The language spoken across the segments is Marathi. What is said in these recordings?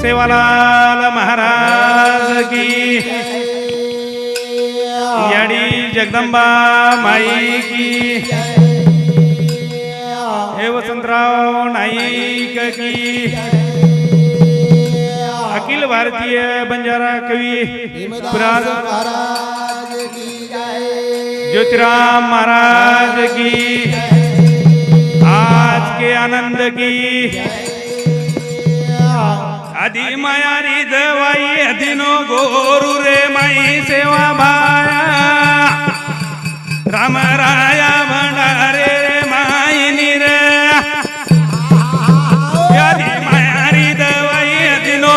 सेवालाल महाराज की याडी जगदंबा माई की हे वसंतराव नाईक की अखिल भारतीय बंजारा कवि ज्योतिराम महाराज की आज के आनंद की आदि मायारी दवाई अधीनो गोरु रे माई सेवा भाया राम राया भंडारे रे माई निरे आदि मायारी दवाई अधीनो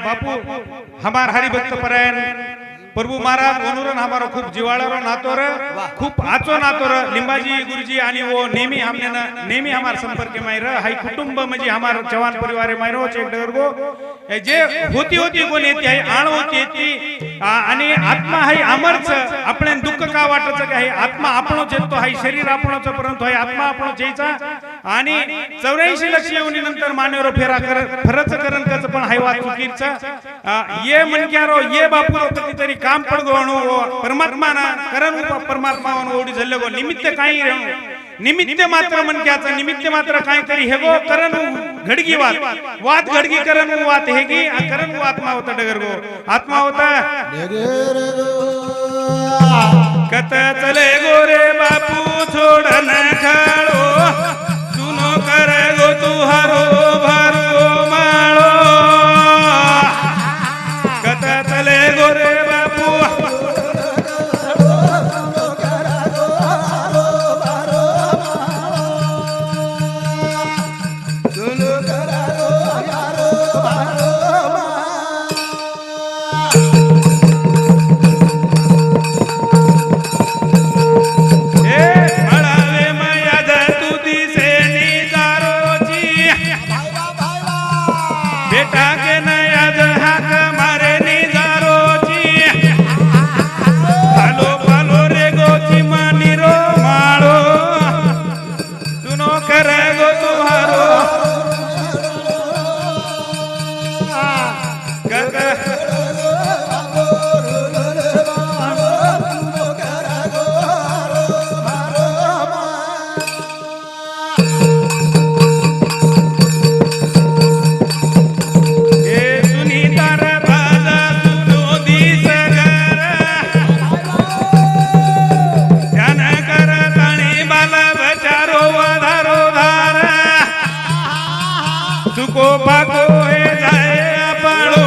बापू हमार हरिभक्त परायण प्रभु महाराज मनोरन हमारो खूब जिवाळारो नातोर खूप आचो नातोर लिंबाजी गुरुजी आणि वो नेहमी हमने नेहमी हमार संपर्क में रह हाई कुटुंब म्हणजे हमार जवान परिवार में रो चेक डगरगो जे होती होती कोण येते आहे आण होती येते आणि आत्मा हाई अमरच आपण दुःख का वाटच का आहे आत्मा आपणो जेतो हाई शरीर आपणोच परंतु हाई आत्मा आपणो जेचा आणि 84 लक्ष येऊनी नंतर मानेवर फेरा कर फरच करण कच पण हाई वाच चुकीचा ये मनक्यारो ये बापू कधीतरी काम पडगोणो परमात्मा ना करण परमात्मा ओडी झल्लेगो निमित्त काही निमित्त मात्र मनक्याचा निमित्त मात्र काहीतरी हेगो करण घडगी वात घडगी करण वात हेगी करण आत्मा होता डगरगो आत्मा होता कत चले गोरे बापू छोडन खाळो सुनो कर गो तू हरो भरो माळो कत चले गोरे बापू जेठा के नयाज हाक मारे निजारोची पालो पालो रे गोची मानी रो माळो सुनो करे गो तुहारो सुको पाको हे जाए पाळो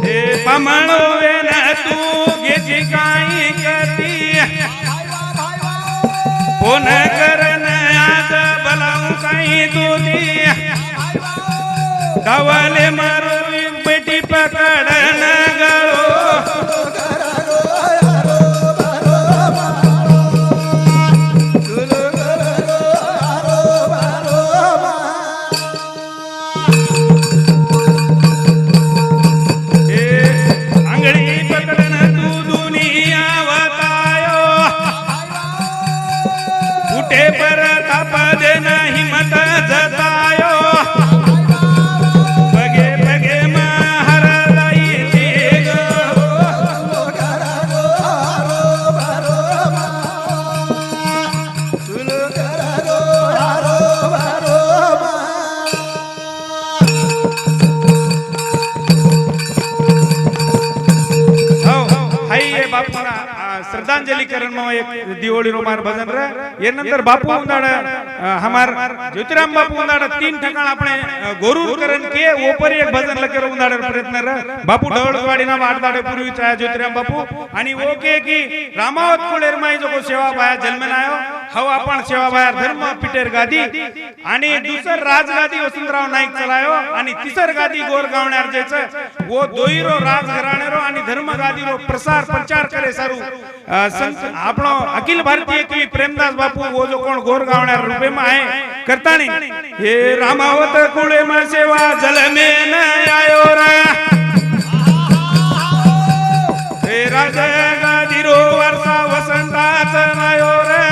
हे पमणो वेन तू गेची काही करती फोन करन आज बलाऊ काही दूधी कवले मारो बेटी पकडन गळो अंगडी पकडन तू दुनिया वतायो उठे पर ताप देन हिम्मत जतायो बगे बगे महाराई बापू श्रद्धांजलि करण में एक दिवाली रो मार भजन रे ये नंतर बापू उंदाड़ हमार ज्योतिराम बापू उंदाड़ 3 ठिकाण आपणे गोरूर करण के ऊपर एक भजन लगे रो उंदाड़ प्रयत्न रे बापू ढवळवाडी ना वाटदाडे पूर्वी छाया ज्योतिराम बापू आणि वो के की रामावत कोळेर माई जो सेवा बाया जन्म आयो हव आपण सेवा बाया धर्म पिटेर गादी आणि दुसर राजगादी वसंतराव नाईक चलायो आणि तिसर गादी गोरगावण्यार जेच वो दोईरो राजघराणेरो आणि धर्म गादीरो प्रसार प्रचार करे सारू आपणो अखिल भारतीय की प्रेमदास बापू वो जो कोण गोरगावण्यार रूपे में आहे करता नहीं हे रामावत कुळे में सेवा जल में न आयो रा हे राजगादीरो वर्षा वसंताच नायो रे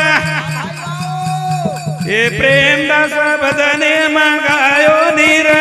हे प्रेमदास भजने मंगायो नीर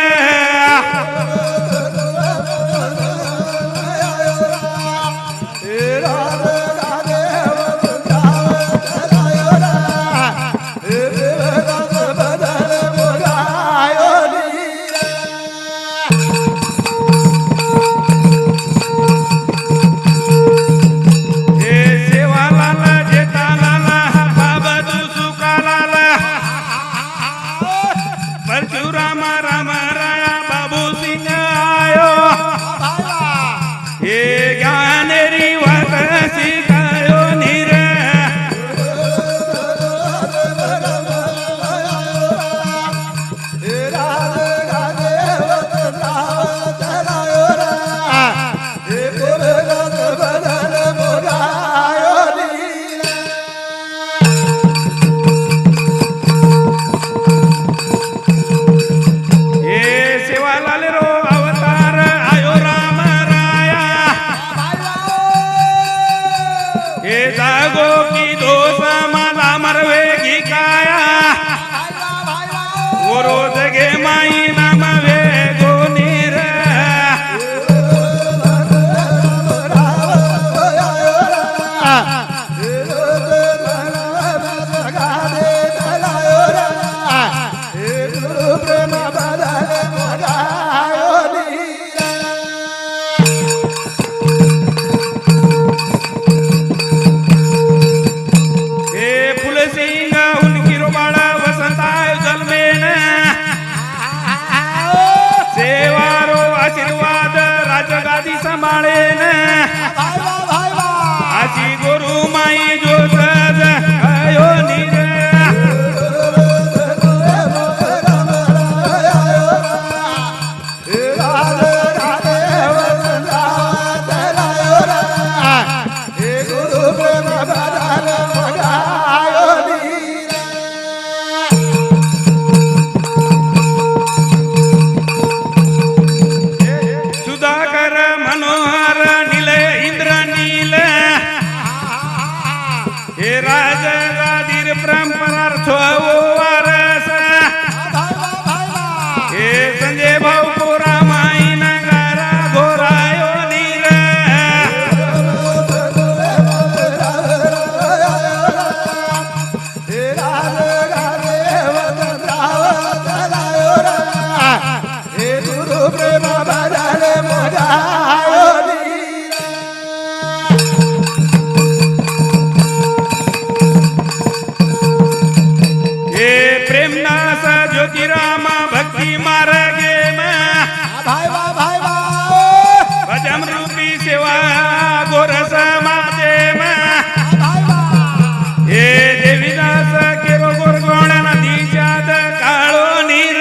संजय भाऊ कोरा माई नगारा घोरायो नीर प्रेमदास ज्योतिराम भक्ती मार्गे भजन रूपी सेवा गोर समाजे हे देवीदास केरो गोर गोण नदीच्यात काळो नीर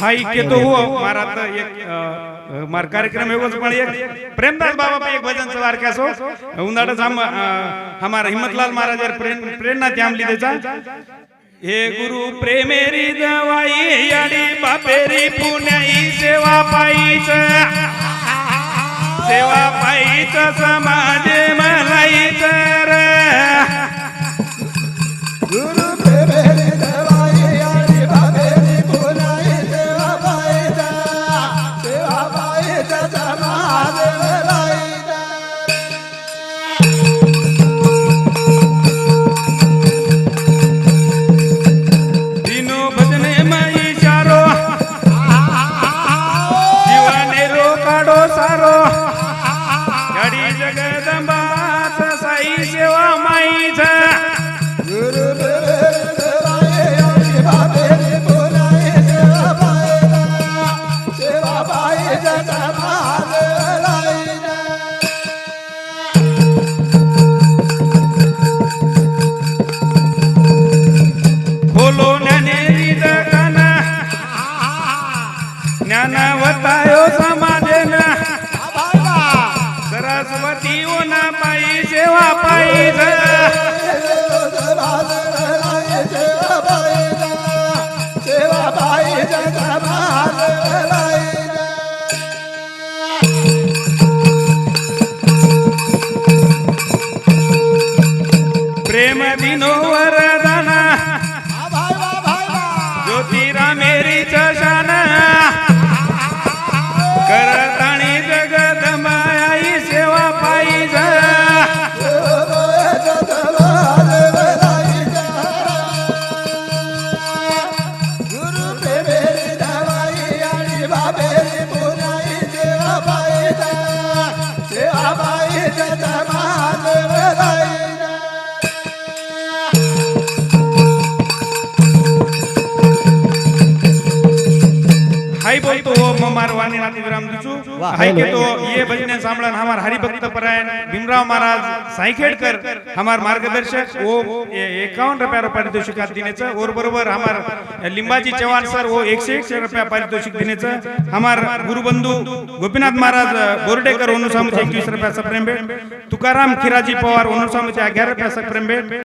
हाई के तो हुआ मारा तो एक मार कार्यक्रम है वो एक प्रेमदास बाबा पे एक भजन सवार क्या सो उन्दाडच हम हमारा हिम्मतलाल महाराज प्रेरणा त्याम ली देचा हे गुरु प्रेमेरी दवाई याडी बापेरी पुण्याई सेवा पाईच समाज मलाईच गुरु प्रेमेरी दवाई याडी बापेरी पुण्याई सेवा पाईच समाज मलाईच दिनो भजने माई चारो जीवने रो काढो सारो याडी जगदंबाच साई सेवा माईच गुरु बोलो ज्ञानेरी दगन ज्ञानवतायो समाजेन सरस्वती ओना पाई सेवा पाई प्रेम दिनो वरदान ज्योतिरामेरी चशान करताणी जगत माई सेवा पाई गुरु प्रेमेरी दवाई आणि बाबेरी पुनाई सेवा पाई समाज मलाईच हाई बोलतो हो मारवानी नाती विराम दिचू हाई के तो ये भजने सांभळन हमार हरिभक्त परायण भीमराव महाराज सायखेडकर हमार मार्गदर्शक वो 51 रुपया पारितोषिक दिनेचं और बरोबर हमार लिंबाजी चव्हाण सर वो 101 रुपया पारितोषिक दिनेचं हमार गुरुबंधू गोपीनाथ महाराज बोर्डेकर ओनुसामुचे 21 रुपया सप्रेम भेट तुकाराम खिराजी पवार ओनुसामुचे 11 रुपया सप्रेम भेट